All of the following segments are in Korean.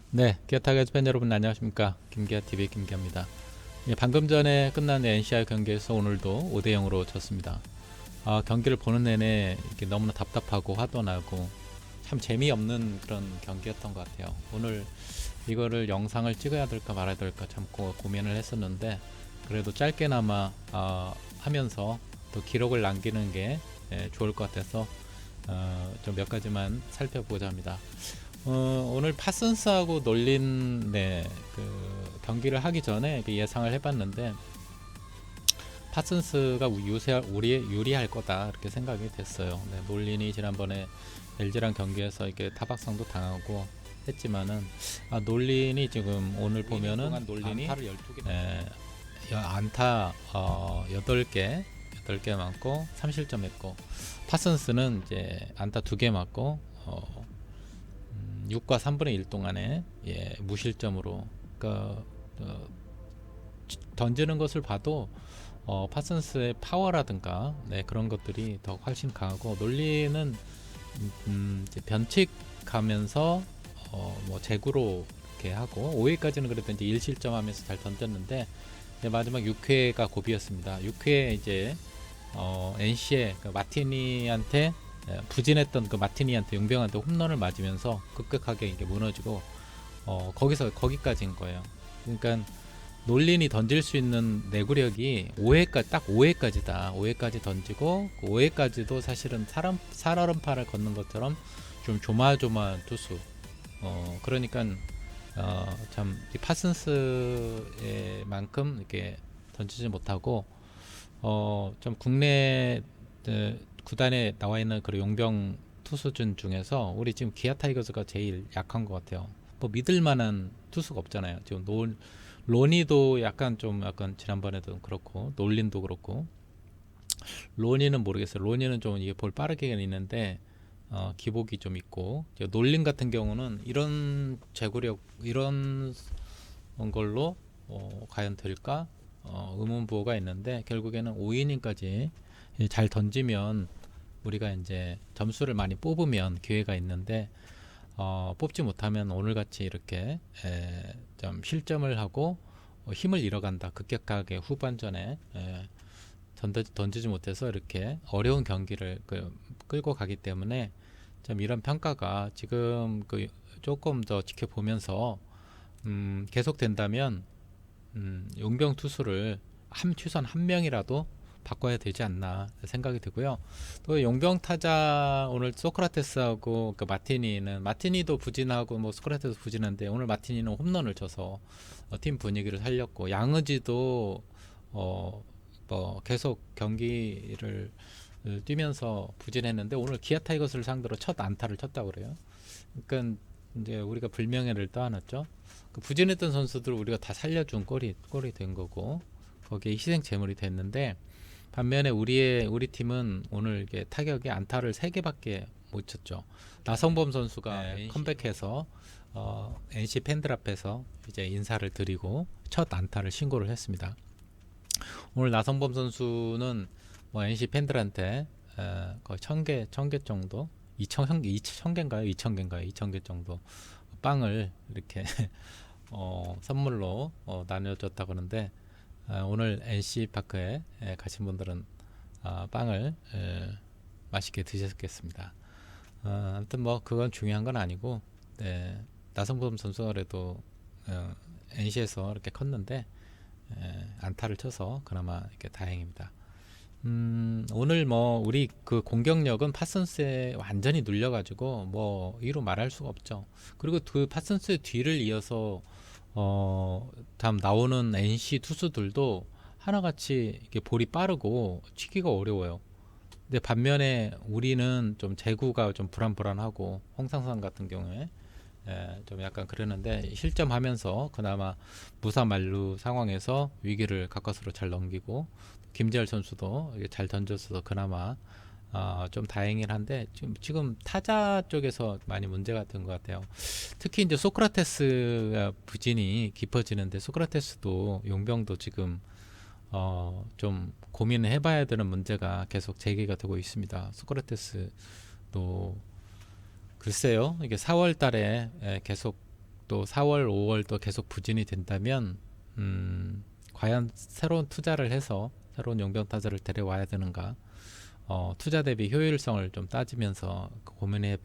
네, 기아 타겟 팬 여러분 안녕하십니까? 김기아 TV 김기아입니다. 예, 방금 전에 끝난 NCR 경기에서 오늘도 5대 0으로 졌습니다. 경기를 보는 내내 이렇게 너무나 답답하고 화도 나고 참 재미없는 그런 경기였던 것 같아요. 오늘 이거를 영상을 찍어야 될까 말아야 될까 참 고민을 했었는데 그래도 짧게나마 하면서 또 기록을 남기는 게 좋을 것 같아서 좀 몇 가지만 살펴보고자 합니다. 오늘 파슨스하고 놀린 그 경기를 하기 전에 예상을 해봤는데 파슨스가 우리에 유리할 거다 이렇게 생각이 됐어요. 네, 놀린이 지난번에 LG랑 경기에서 이렇게 타박상도 당하고 했지만은 놀린이 지금 오늘 보면은 놀린이 안타를 12개 안타 8개 맞고 3실점 했고 파슨스는 이제 안타 2개 맞고 6과 3분의 1 동안에 무실점으로 그러니까 던지는 것을 봐도 파슨스의 파워라든가 그런 것들이 더 훨씬 강하고 놀리는 이제 변칙하면서 뭐 제구로 이렇게 하고 5회까지는 그래도 이제 1실점하면서 잘 던졌는데 이제 마지막 6회가 고비였습니다. 6회에 이제 NC의 그 마티니한테 부진했던 그 마티니한테 용병한테 홈런을 맞으면서 급격하게 이게 무너지고 거기까지인 거예요. 그러니까 놀린이 던질 수 있는 내구력이 5회까지 딱 5회까지다. 5회까지 던지고 그 5회까지도 사실은 살얼음판을 걷는 것처럼 좀 조마조마한 투수. 그러니까 참 파슨스만큼 이렇게 던지지 못하고 좀 국내 구단에 나와 있는 그 용병 투수진 중에서 우리 지금 기아 타이거즈가 제일 약한 것 같아요. 뭐 믿을 만한 투수가 없잖아요. 지금 로니도 약간 지난번에도 그렇고 놀린도 그렇고 로니는 모르겠어요. 로니는 좀 이게 볼 빠르게 있는데 기복이 좀 있고 놀린 같은 경우는 이런 제구력 이런 걸로 과연 될까 의문부호가 있는데 결국에는 5이닝까지 잘 던지면 우리가 이제 점수를 많이 뽑으면 기회가 있는데 뽑지 못하면 오늘같이 이렇게 좀 실점을 하고 힘을 잃어간다. 급격하게 후반전에 던지지 못해서 이렇게 어려운 경기를 끌고 가기 때문에 좀 이런 평가가 지금 조금 더 지켜보면서 계속된다면 용병 투수를 최소한 한 명이라도 바꿔야 되지 않나 생각이 들고요. 또 용병 타자 오늘 소크라테스하고 그 마티니도 부진하고 뭐 소크라테스 부진한데 오늘 마티니는 홈런을 쳐서 팀 분위기를 살렸고 양의지도 뭐 계속 경기를 뛰면서 부진했는데 오늘 기아 타이거스를 상대로 첫 안타를 쳤다고 그래요. 그러니까 이제 우리가 불명예를 떠안았죠. 그 부진했던 선수들 우리가 다 살려준 꼴이 된 거고 거기에 희생 제물이 됐는데 반면에 우리 팀은 오늘 이게 타격이 안타를 3개밖에 못 쳤죠. 나성범 선수가 컴백해서 NC 팬들 앞에서 이제 인사를 드리고 첫 안타를 신고를 했습니다. 오늘 나성범 선수는 뭐 NC 팬들한테 거의 1000개 정도 2000개인가요? 2000개 정도 빵을 이렇게 선물로 나눠줬다고 하는데 오늘 NC 파크에 가신 분들은 빵을 맛있게 드셨겠습니다. 아무튼 뭐 그건 중요한 건 아니고 나성범 선수가 그래도 NC에서 이렇게 컸는데 안타를 쳐서 그나마 이렇게 다행입니다. 오늘 뭐 우리 그 공격력은 파슨스에 완전히 눌려가지고 뭐 이루 말할 수가 없죠. 그리고 그 파슨스의 뒤를 이어서 다음 나오는 NC 투수들도 하나같이 이렇게 볼이 빠르고 치기가 어려워요. 근데 반면에 우리는 좀 제구가 좀 불안불안하고 홍상산 같은 경우에 좀 약간 그러는데 실점하면서 그나마 무사만루 상황에서 위기를 가까스로 잘 넘기고 김재열 선수도 잘 던져서 그나마 좀 다행이긴 한데 지금 타자 쪽에서 많이 문제가 된 것 같아요. 특히 이제 소크라테스가 부진이 깊어지는데 소크라테스도 용병도 지금 좀 고민을 해봐야 되는 문제가 계속 제기가 되고 있습니다. 소크라테스도 글쎄요, 이게 4월 달에 계속 또 4월, 5월 또 계속 부진이 된다면 과연 새로운 투자를 해서 새로운 용병 타자를 데려와야 되는가? 투자 대비 효율성을 좀 따지면서 고민해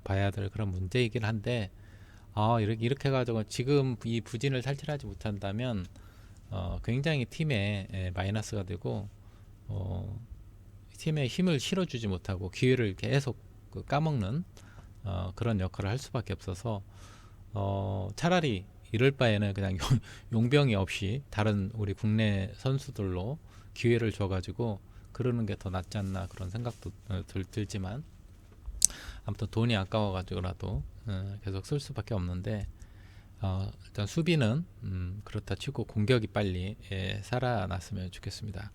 봐야 될 그런 문제이긴 한데 이렇게 해가지고 지금 이 부진을 탈출하지 못한다면 굉장히 팀에 마이너스가 되고 팀에 힘을 실어주지 못하고 기회를 계속 까먹는 그런 역할을 할 수밖에 없어서 차라리 이럴 바에는 그냥 용병이 없이 다른 우리 국내 선수들로 기회를 줘가지고 그러는 게 더 낫지 않나 그런 생각도 들지만 아무튼 돈이 아까워가지고라도 계속 쓸 수밖에 없는데 일단 수비는 그렇다 치고 공격이 빨리 살아났으면 좋겠습니다.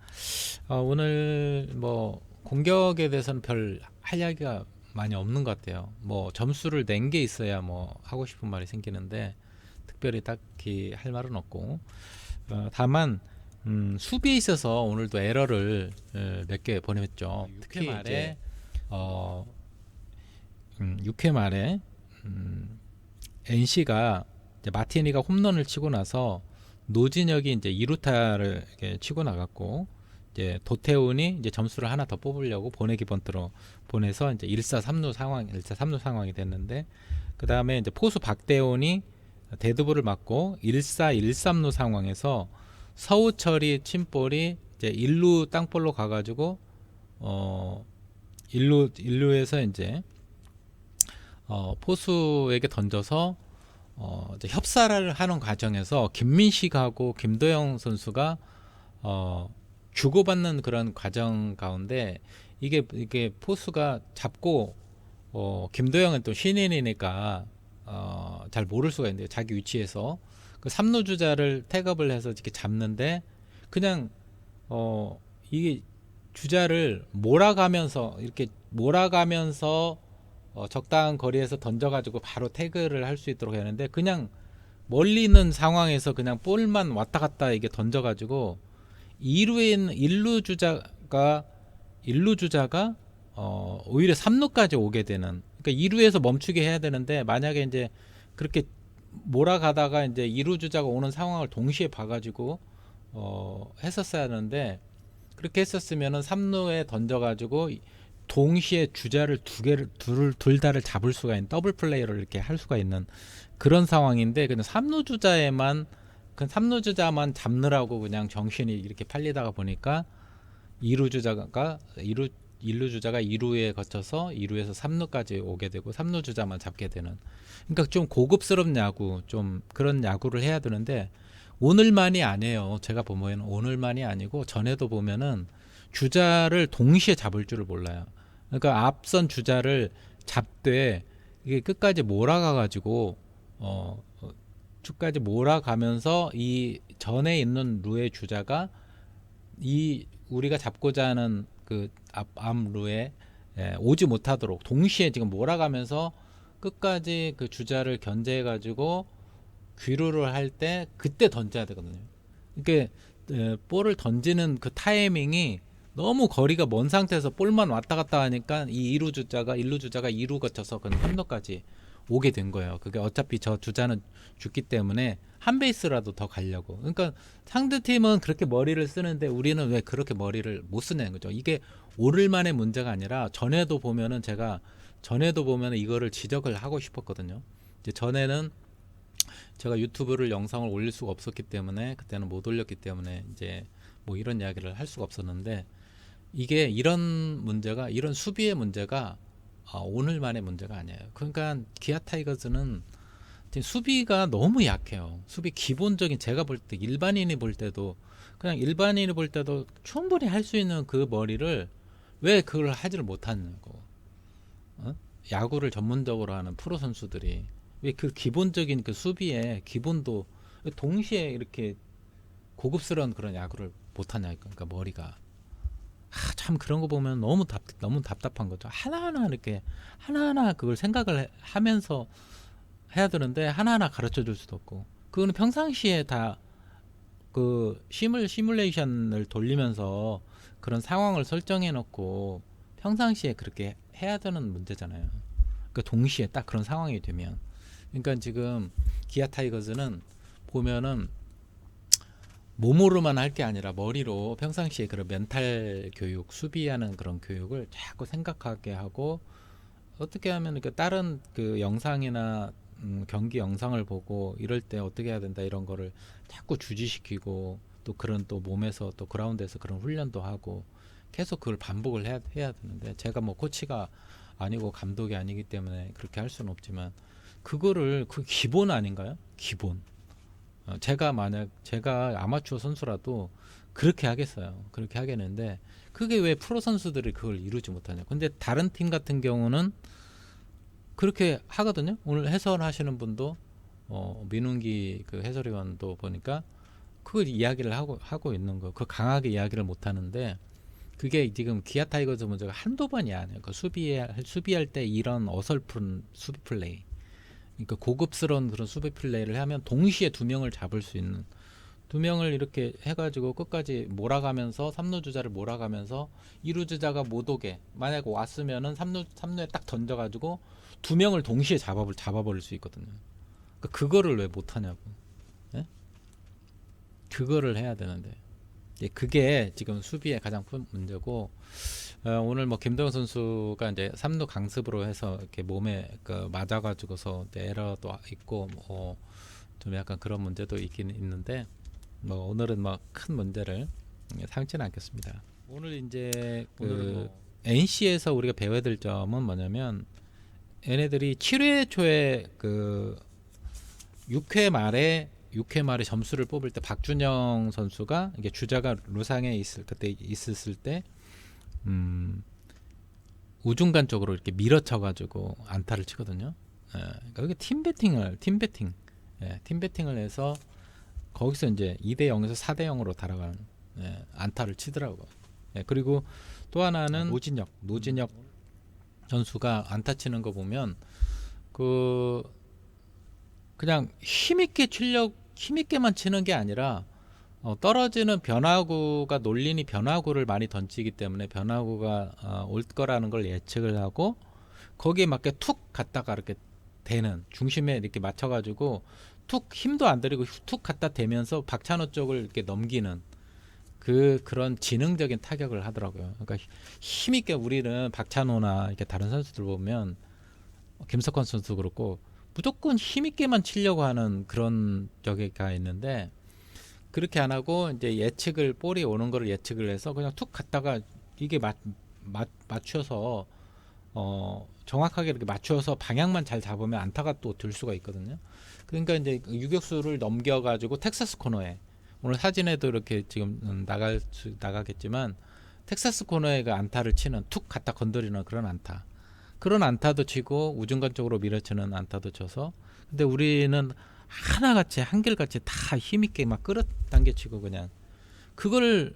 오늘 뭐 공격에 대해서는 별 할 이야기가 많이 없는 것 같아요. 뭐 점수를 낸 게 있어야 뭐 하고 싶은 말이 생기는데 특별히 딱히 할 말은 없고 다만 수비에 있어서 오늘도 에러를 몇 개 보냈죠. 특히 말에 6회 말에 NC가 마티니가 홈런을 치고 나서 노진혁이 이제 2루타를 이렇게 치고 나갔고 이제 도태훈이 이제 점수를 하나 더 뽑으려고 보내기 번트로 보내서 이제 1사 3루 상황이 됐는데 그 다음에 이제 포수 박대훈이 데드볼을 맞고 1사 1, 3루 상황에서 서우철이 친 볼이 이제 1루 땅볼로 가가지고 1루에서 이제 포수에게 던져서 이제 협사를 하는 과정에서 김민식하고 김도영 선수가 주고받는 그런 과정 가운데 이게 포수가 잡고 김도영은 또 신인이니까 잘 모를 수가 있는데 자기 위치에서 그 3루 주자를 태급을 해서 이렇게 잡는데 그냥 이게 주자를 몰아가면서 적당한 거리에서 던져가지고 바로 태그를 할 수 있도록 하는데 그냥 멀리 있는 상황에서 그냥 볼만 왔다 갔다 이게 던져가지고 2루에 있는 1루 주자가 오히려 3루까지 오게 되는 그러니까 2루에서 멈추게 해야 되는데 만약에 이제 그렇게 몰아가다가 이제 2루 주자가 오는 상황을 동시에 봐가지고 했었어야 하는데 그렇게 했었으면은 3루에 던져가지고 동시에 주자를 둘 다를 잡을 수가 있는 더블 플레이를 이렇게 할 수가 있는 그런 상황인데 그냥 3루 주자만 잡느라고 그냥 정신이 이렇게 팔리다가 보니까 1루 주자가 2루에 거쳐서 2루에서 3루까지 오게 되고 3루 주자만 잡게 되는 그러니까 좀 고급스러운 야구 좀 그런 야구를 해야 되는데 오늘만이 아니에요. 제가 보면 오늘만이 아니고 전에도 보면은 주자를 동시에 잡을 줄을 몰라요. 그러니까 앞선 주자를 잡되 이게 끝까지 몰아가가지고 끝까지 몰아가면서 이 전에 있는 루의 주자가 이 우리가 잡고자 하는 그 앞루에 오지 못하도록 동시에 지금 몰아가면서 끝까지 그 주자를 견제해가지고 귀루를 할 때 그때 던져야 되거든요. 그러니까 볼을 던지는 그 타이밍이 너무 거리가 먼 상태에서 볼만 왔다 갔다 하니까 이 1루 주자가 2루 거쳐서 그냥 3루까지 오게 된 거예요. 그게 어차피 저 주자는 죽기 때문에 한 베이스라도 더 가려고. 그러니까 상대 팀은 그렇게 머리를 쓰는데 우리는 왜 그렇게 머리를 못 쓰냐는 거죠. 이게 오늘만의 문제가 아니라 전에도 보면은 이거를 지적을 하고 싶었거든요. 이제 전에는 제가 유튜브를 영상을 올릴 수가 없었기 때문에 그때는 못 올렸기 때문에 이제 뭐 이런 이야기를 할 수가 없었는데 이게 이런 수비의 문제가 오늘만의 문제가 아니에요. 그러니까 기아 타이거즈는 수비가 너무 약해요. 수비 기본적인 제가 볼 때 일반인이 볼 때도 충분히 할 수 있는 그 머리를 왜 그걸 하지를 못하냐고. 야구를 전문적으로 하는 프로 선수들이 왜 그 기본적인 그 수비의 기본도 동시에 이렇게 고급스러운 그런 야구를 못하냐. 그러니까 머리가 참 그런 거 보면 너무 답답한 거죠. 하나하나 그걸 생각을 하면서 해야 되는데 하나하나 가르쳐 줄 수도 없고 그거는 평상시에 다 그 시뮬레이션을 돌리면서 그런 상황을 설정해 놓고 평상시에 그렇게 해야 되는 문제잖아요. 그러니까 동시에 딱 그런 상황이 되면 그러니까 지금 기아 타이거즈는 보면은 몸으로만 할 게 아니라 머리로 평상시에 그런 멘탈 교육, 수비하는 그런 교육을 자꾸 생각하게 하고, 어떻게 하면 그 다른 그 영상이나 경기 영상을 보고 이럴 때 어떻게 해야 된다 이런 거를 자꾸 주지시키고, 또 그런 또 몸에서 또 그라운드에서 그런 훈련도 하고 계속 그걸 반복을 해야 되는데, 제가 뭐 코치가 아니고 감독이 아니기 때문에 그렇게 할 수는 없지만, 그거를 그 기본 아닌가요? 기본. 제가 아마추어 선수라도 그렇게 하겠어요. 그렇게 하겠는데, 그게 왜 프로 선수들이 그걸 이루지 못하냐. 근데 다른 팀 같은 경우는 그렇게 하거든요. 오늘 해설하시는 분도 민웅기 그 해설위원도 보니까 그걸 이야기를 하고 있는 거. 그 강하게 이야기를 못 하는데, 그게 지금 기아 타이거즈 문제가 한두 번이 아니에요. 그 수비할 때 이런 어설픈 수비 플레이. 그러니까 고급스러운 그런 수비 플레이를 하면 동시에 두 명을 잡을 수 있는, 두 명을 이렇게 해가지고 끝까지 몰아가면서 3루 주자를 몰아가면서 2루 주자가 못 오게, 만약 왔으면은 3루에 딱 던져가지고 두 명을 동시에 잡아버릴 수 있거든요. 그러니까 그거를 왜 못하냐고. 예? 그거를 해야 되는데, 예, 그게 지금 수비의 가장 큰 문제고, 오늘 뭐 김도영 선수가 이제 3루 강습으로 해서 이렇게 몸에 그 맞아가지고서 에러도 있고, 뭐 좀 약간 그런 문제도 있긴 있는데, 뭐 오늘은 뭐 큰 문제를 삼지는 않겠습니다. 오늘 이제 그 NC에서 우리가 배워야 될 점은 뭐냐면, 얘네들이 7회 초에 그 6회 말에 점수를 뽑을 때 박준영 선수가 이게 주자가 루상에 있었을 때 우중간 쪽으로 이렇게 밀어쳐가지고 안타를 치거든요. 예, 그러니까 이게 팀 배팅을 해서 거기서 이제 2대 0에서 4대 0으로 달아가는, 안타를 치더라고. 그리고 또 하나는 노진혁 선수가 안타 치는 거 보면 그냥 힘있게만 치는 게 아니라, 떨어지는 변화구가 놀리니 변화구를 많이 던지기 때문에 변화구가 올 거라는 걸 예측을 하고, 거기에 맞게 툭 갔다가 이렇게 대는, 중심에 이렇게 맞춰가지고 툭 힘도 안 들이고 툭 갖다 대면서 박찬호 쪽을 이렇게 넘기는 그런 지능적인 타격을 하더라고요. 그러니까 힘있게, 우리는 박찬호나 이렇게 다른 선수들 보면, 김석환 선수도 그렇고 무조건 힘있게만 치려고 하는 그런 적이가 있는데, 그렇게 안 하고 이제 볼이 오는 거를 예측을 해서 그냥 툭 갔다가 이게 맞춰서 정확하게 이렇게 맞춰서 방향만 잘 잡으면 안타가 또 들 수가 있거든요. 그러니까 이제 유격수를 넘겨가지고 텍사스 코너에, 오늘 사진에도 이렇게 지금 나가겠지만, 텍사스 코너에 그 안타를 치는, 툭 갖다 건드리는 그런 안타도 치고 우중간 쪽으로 밀어치는 안타도 쳐서, 근데 우리는 하나같이 한결같이 다 힘있게 막 끌어당겨치고 그냥 그걸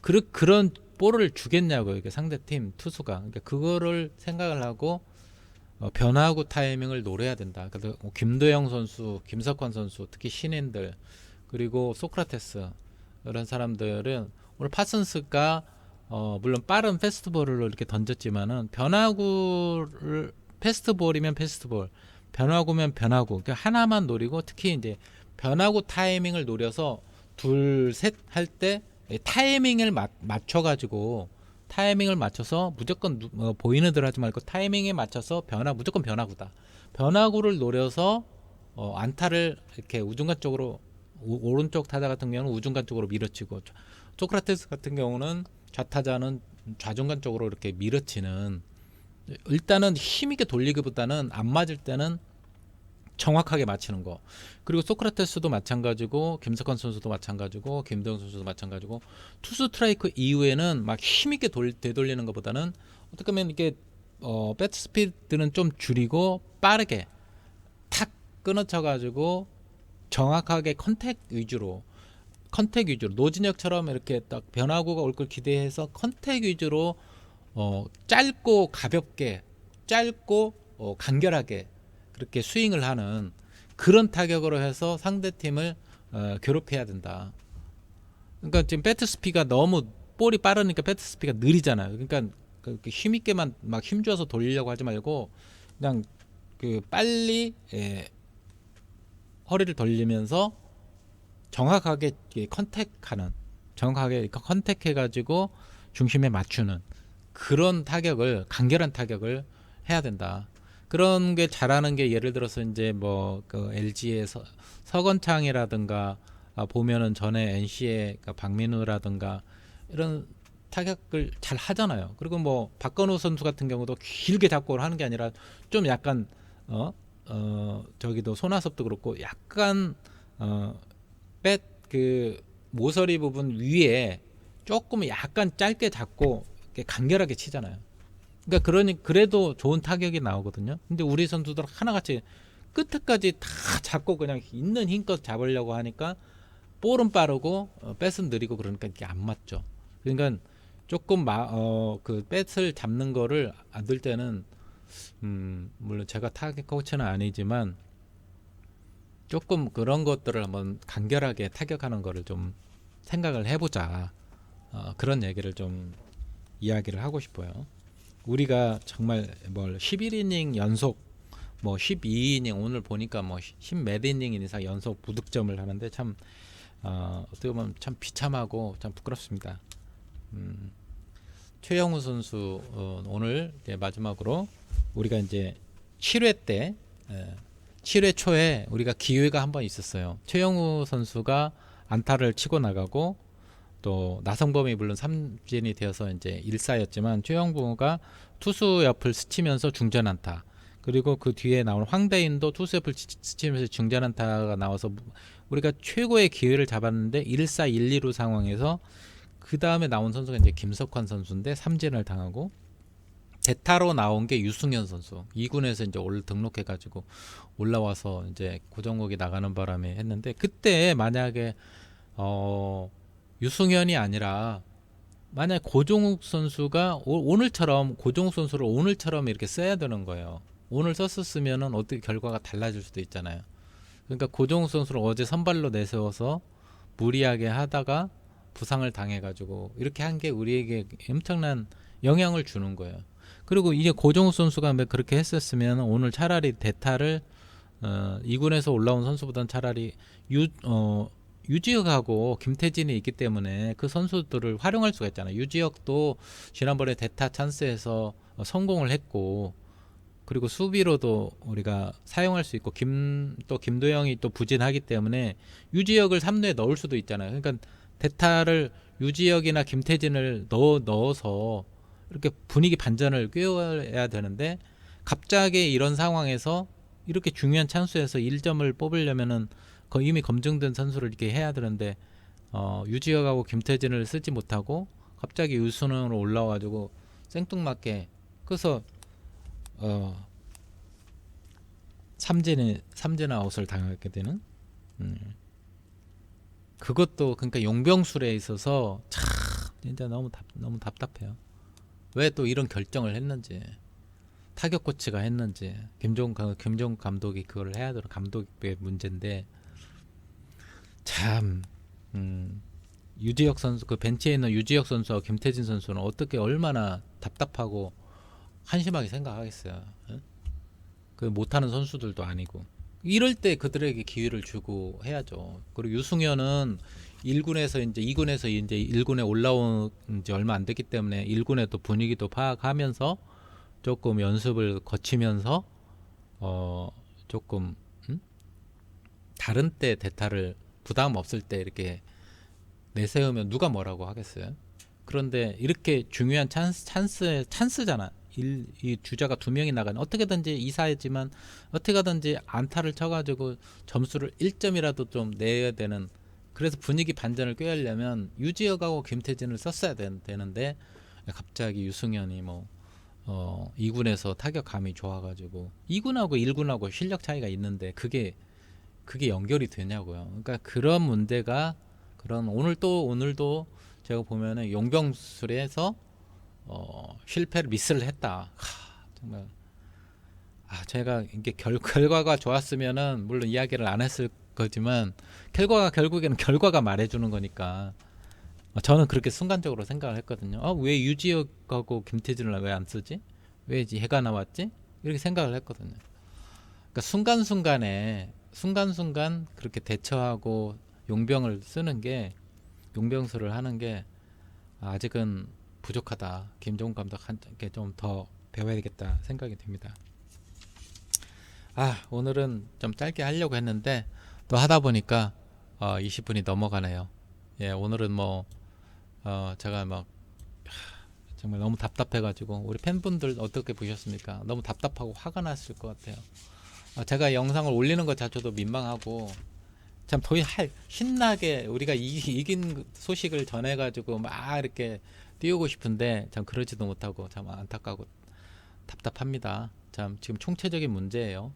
그런 볼을 주겠냐고, 이게 상대팀 투수가. 그러니까 그거를 생각을 하고 변화구 타이밍을 노려야 된다. 그래서 김도영 선수, 김석환 선수, 특히 신인들, 그리고 소크라테스, 이런 사람들은 오늘 파슨스가 물론 빠른 패스트볼을 이렇게 던졌지만은, 변화구를 패스트볼이면 패스트볼, 변화구면 변화구, 그러니까 하나만 노리고, 특히 이제 변화구 타이밍을 노려서 둘 셋 할 때 타이밍을 맞춰가지고, 타이밍을 맞춰서 무조건 보이는 대로 하지 말고 타이밍에 맞춰서 무조건 변화구다. 변화구를 노려서 안타를 이렇게 우중간 쪽으로, 오른쪽 타자 같은 경우는 우중간 쪽으로 밀어치고, 소크라테스 같은 경우는 좌타자는 좌중간 쪽으로 이렇게 밀어치는, 일단은 힘있게 돌리기보다는 안 맞을 때는 정확하게 맞히는 거. 그리고 소크라테스도 마찬가지고, 김석환 선수도 마찬가지고, 김도영 선수도 마찬가지고, 투수 스트라이크 이후에는 막 힘있게 되돌리는 것보다는 어떻게 보면 이게 배트 스피드는 좀 줄이고 빠르게 탁 끊어쳐가지고 정확하게 컨택 위주로, 노진혁처럼 이렇게 딱 변화구가 올 걸 기대해서 컨택 위주로, 짧고 가볍게, 간결하게 그렇게 스윙을 하는 그런 타격으로 해서 상대팀을 괴롭혀야 된다. 그러니까 지금 배트 스피가 너무, 볼이 빠르니까 배트 스피가 느리잖아요. 그러니까 힘있게만 막 힘줘서 돌리려고 하지 말고, 그냥 그 빨리 허리를 돌리면서 정확하게 컨택하는, 정확하게 컨택해가지고 중심에 맞추는 그런 타격을, 간결한 타격을 해야 된다. 그런 게 잘하는 게 예를 들어서 이제 뭐 그 LG의 서건창이라든가 보면은 전에 NC의 박민우라든가 이런 타격을 잘 하잖아요. 그리고 뭐 박건우 선수 같은 경우도 길게 잡고 하는 게 아니라 좀 약간 저기도 손아섭도 그렇고 약간 그 모서리 부분 위에 조금 약간 짧게 잡고 이렇게 간결하게 치잖아요. 그러니까 그래도 좋은 타격이 나오거든요. 근데 우리 선수들 하나같이 끝에까지 다 잡고 그냥 있는 힘껏 잡으려고 하니까 볼은 빠르고 백은 느리고 그러니까 이게 안 맞죠. 그러니까 조금 그 백을 잡는 거를 안 될 때는 물론 제가 타격 코치는 아니지만 조금 그런 것들을 한번 간결하게 타격하는 거를 좀 생각을 해보자. 그런 얘기를 좀 이야기를 하고 싶어요. 우리가 정말 뭘 11이닝 연속 뭐 12이닝 오늘 보니까 뭐 10몇 이닝 이상 연속 무득점을 하는데 참 어떻게 보면 참 비참하고 참 부끄럽습니다. 최영우 선수 오늘 이제 마지막으로 우리가 이제 7회 때 7회 초에 우리가 기회가 한번 있었어요. 최영우 선수가 안타를 치고 나가고 또 나성범이 물론 삼진이 되어서 이제 1사였지만 최영우가 투수 옆을 스치면서 중전 안타, 그리고 그 뒤에 나온 황대인도 투수 옆을 스치면서 중전 안타가 나와서 우리가 최고의 기회를 잡았는데 1사 1, 2루 상황에서 그 다음에 나온 선수가 이제 김석환 선수인데 삼진을 당하고 대타로 나온 게 유승현 선수 2군에서 이제 등록해가지고 올라와서 이제 고정국이 나가는 바람에 했는데, 그때 만약에 유승현이 아니라 만약 고종욱 선수가 오늘처럼 고종욱 선수를 오늘처럼 이렇게 써야 되는 거예요. 오늘 썼었으면은 어떻게 결과가 달라질 수도 있잖아요. 그러니까 고종욱 선수를 어제 선발로 내세워서 무리하게 하다가 부상을 당해가지고 이렇게 한 게 우리에게 엄청난 영향을 주는 거예요. 그리고 이제 고종욱 선수가 그렇게 했었으면 오늘 차라리 대타를 2군에서 올라온 선수보다는 차라리 유지혁하고 김태진이 있기 때문에 그 선수들을 활용할 수가 있잖아요. 유지혁도 지난번에 대타 찬스에서 성공을 했고, 그리고 수비로도 우리가 사용할 수 있고 또 김도영이 또 부진하기 때문에 유지혁을 3루에 넣을 수도 있잖아요. 그러니까 대타를 유지혁이나 김태진을 넣어서 이렇게 분위기 반전을 꾀어야 되는데, 갑자기 이런 상황에서 이렇게 중요한 찬스에서 1점을 뽑으려면은 이미 검증된 선수를 이렇게 해야 되는데 유지혁하고 김태진을 쓰지 못하고 갑자기 유순으로 올라와가지고 생뚱맞게 그래서 삼진 아웃을 당하게 되는 그것도 그러니까 용병술에 있어서 참 진짜 너무 답답해요. 왜 또 이런 결정을 했는지, 타격 코치가 했는지, 김종 감독이 그걸 해야 되는 감독의 문제인데 참 유지혁 선수, 그 벤치에 있는 유지혁 선수와 김태진 선수는 어떻게 얼마나 답답하고 한심하게 생각하겠어요. 그 못하는 선수들도 아니고 이럴 때 그들에게 기회를 주고 해야죠. 그리고 유승현은 1군에서 이제 2군에서 이제 1군에 올라온 지 얼마 안 됐기 때문에 1군의 또 분위기도 파악하면서 조금 연습을 거치면서 조금 다른 때 대타를 부담 없을 때 이렇게 내세우면 누가 뭐라고 하겠어요. 그런데 이렇게 중요한 찬스잖아. 이 주자가 2명이 나가는, 어떻게든지 2사였지만 어떻게든지 안타를 쳐가지고 점수를 1점이라도 좀 내야 되는, 그래서 분위기 반전을 꾀하려면 유지혁하고 김태진을 썼어야 되는데 갑자기 유승현이 2군에서 타격감이 좋아가지고 2군하고 1군하고 실력 차이가 있는데 그게 연결이 되냐고요. 그러니까 그런 문제가 오늘도 제가 보면은 용병술에서 실패를 미스를 했다. 정말 제가 이게 결과가 좋았으면은 물론 이야기를 안 했을 거지만 결국에는 결과가 말해주는 거니까 저는 그렇게 순간적으로 생각을 했거든요. 왜 유지혁하고 김태진을 왜 안 쓰지? 왜 해가 나왔지? 이렇게 생각을 했거든요. 그러니까 순간순간 그렇게 대처하고 용병을 쓰는 게, 용병술을 하는 게 아직은 부족하다. 김종훈 감독한테 좀 더 배워야 되겠다 생각이 듭니다. 오늘은 좀 짧게 하려고 했는데 또 하다 보니까 20분이 넘어가네요. 예, 오늘은 제가 막 정말 너무 답답해가지고, 우리 팬분들 어떻게 보셨습니까? 너무 답답하고 화가 났을 것 같아요. 제가 영상을 올리는 것 자체도 민망하고, 참 더 신나게 우리가 이긴 소식을 전해가지고 막 이렇게 띄우고 싶은데 참 그러지도 못하고 참 안타깝고 답답합니다. 참 지금 총체적인 문제예요.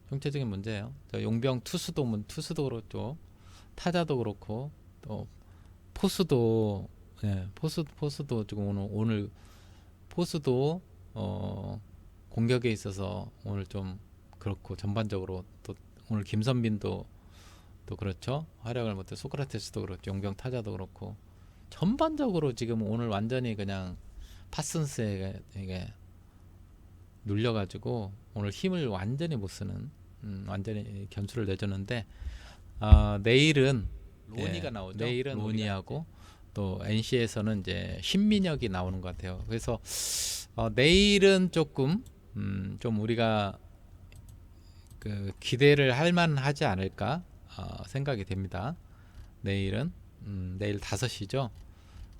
총체적인 문제예요. 용병 투수도 그렇죠. 타자도 그렇고, 또 포수도, 포수도 지금 오늘 포수도 공격에 있어서 오늘 좀 그렇고, 전반적으로 또 오늘 김선빈도 또 그렇죠. 활약을 못해. 소크라테스도 그렇죠. 용병 타자도 그렇고, 전반적으로 지금 오늘 완전히 그냥 파슨스에게 눌려가지고 오늘 힘을 완전히 못 쓰는, 완전히 견수를 내줬는데, 내일은 로니가 나오죠. 내일은 로니하고 또 NC에서는 이제 신민혁이 나오는 것 같아요. 그래서 내일은 조금 좀 우리가 그 기대를 할 만하지 않을까 생각이 됩니다. 내일은 내일 5시죠.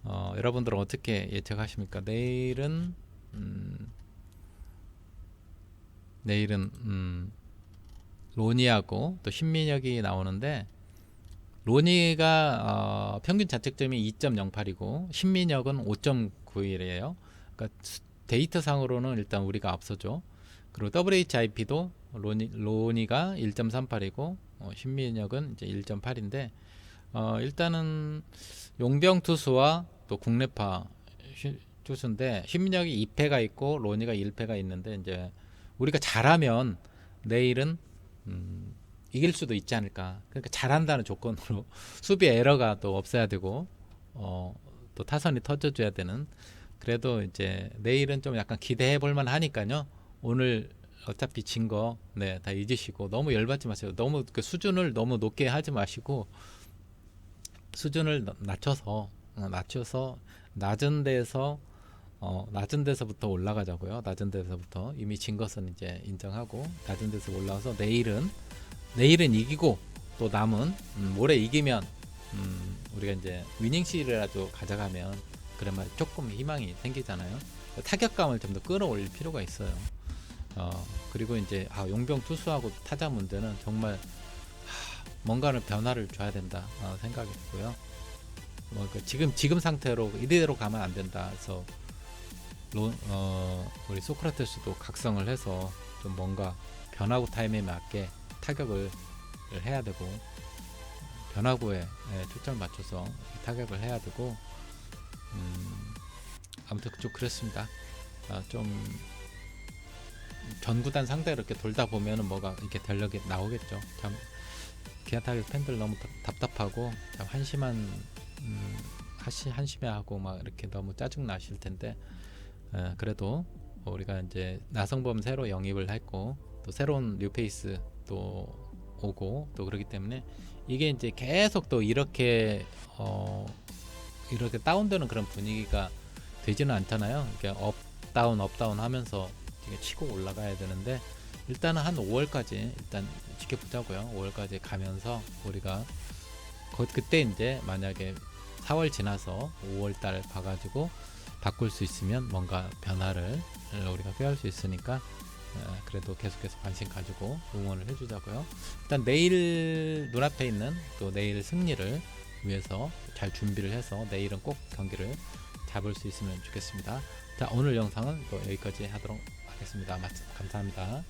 여러분들은 어떻게 예측하십니까? 내일은 로니하고 또 신민혁이 나오는데, 로니가 평균 자책점이 2.08이고 신민혁은 5.91이에요. 그러니까 데이터 상으로는 일단 우리가 앞서죠. 그리고 WHIP도 로니가 1.38이고 신민혁은 이제 1.8인데, 일단은 용병 투수와 또 국내파 투수인데, 신민혁이 2패가 있고 로니가 1패가 있는데, 이제 우리가 잘하면 내일은 이길 수도 있지 않을까. 그러니까 잘한다는 조건으로 수비 에러가 또 없어야 되고, 또 타선이 터져줘야 되는. 그래도 이제 내일은 좀 약간 기대해 볼만 하니까요. 오늘 어차피 진 거 다 잊으시고 너무 열받지 마세요. 너무 그 수준을 너무 높게 하지 마시고, 수준을 낮춰서 낮은 데서부터 올라가자고요. 낮은 데서부터 이미 진 것은 이제 인정하고 낮은 데서 올라와서 내일은 이기고, 또 남은 모레 이기면 우리가 이제 위닝 시리즈라도 가져가면 그러면 조금 희망이 생기잖아요. 타격감을 좀 더 끌어올릴 필요가 있어요. 그리고 이제 용병 투수하고 타자 문제는 정말 뭔가를 변화를 줘야 된다 생각이 들고요. 지금 상태로 이대로 가면 안 된다. 그래서 우리 소크라테스도 각성을 해서 좀 뭔가 변화구 타임에 맞게 타격을 해야 되고, 변화구에 초점을 맞춰서 타격을 해야 되고, 아무튼 좀 그렇습니다. 좀 전구단 상대로 이렇게 돌다 보면은 뭐가 이렇게 전력이 나오겠죠. 참 기아 타격 팬들 너무 답답하고 참 한심해하고 막 이렇게 너무 짜증 나실 텐데, 그래도 우리가 이제 나성범 새로 영입을 했고, 또 새로운 뉴페이스 또 오고 또 그렇기 때문에 이게 이제 계속 또 이렇게 다운되는 그런 분위기가 되지는 않잖아요. 이렇게 업다운 하면서 치고 올라가야 되는데, 일단은 한 5월까지 일단 지켜보자고요. 5월까지 가면서 우리가 그때 이제 만약에 4월 지나서 5월달 봐가지고 바꿀 수 있으면 뭔가 변화를 우리가 꾀할 수 있으니까, 그래도 계속해서 관심 가지고 응원을 해주자고요. 일단 내일 눈앞에 있는 또 내일 승리를 위해서 잘 준비를 해서 내일은 꼭 경기를 잡을 수 있으면 좋겠습니다. 자, 오늘 영상은 또 여기까지 하도록 하겠습니다. 감사합니다.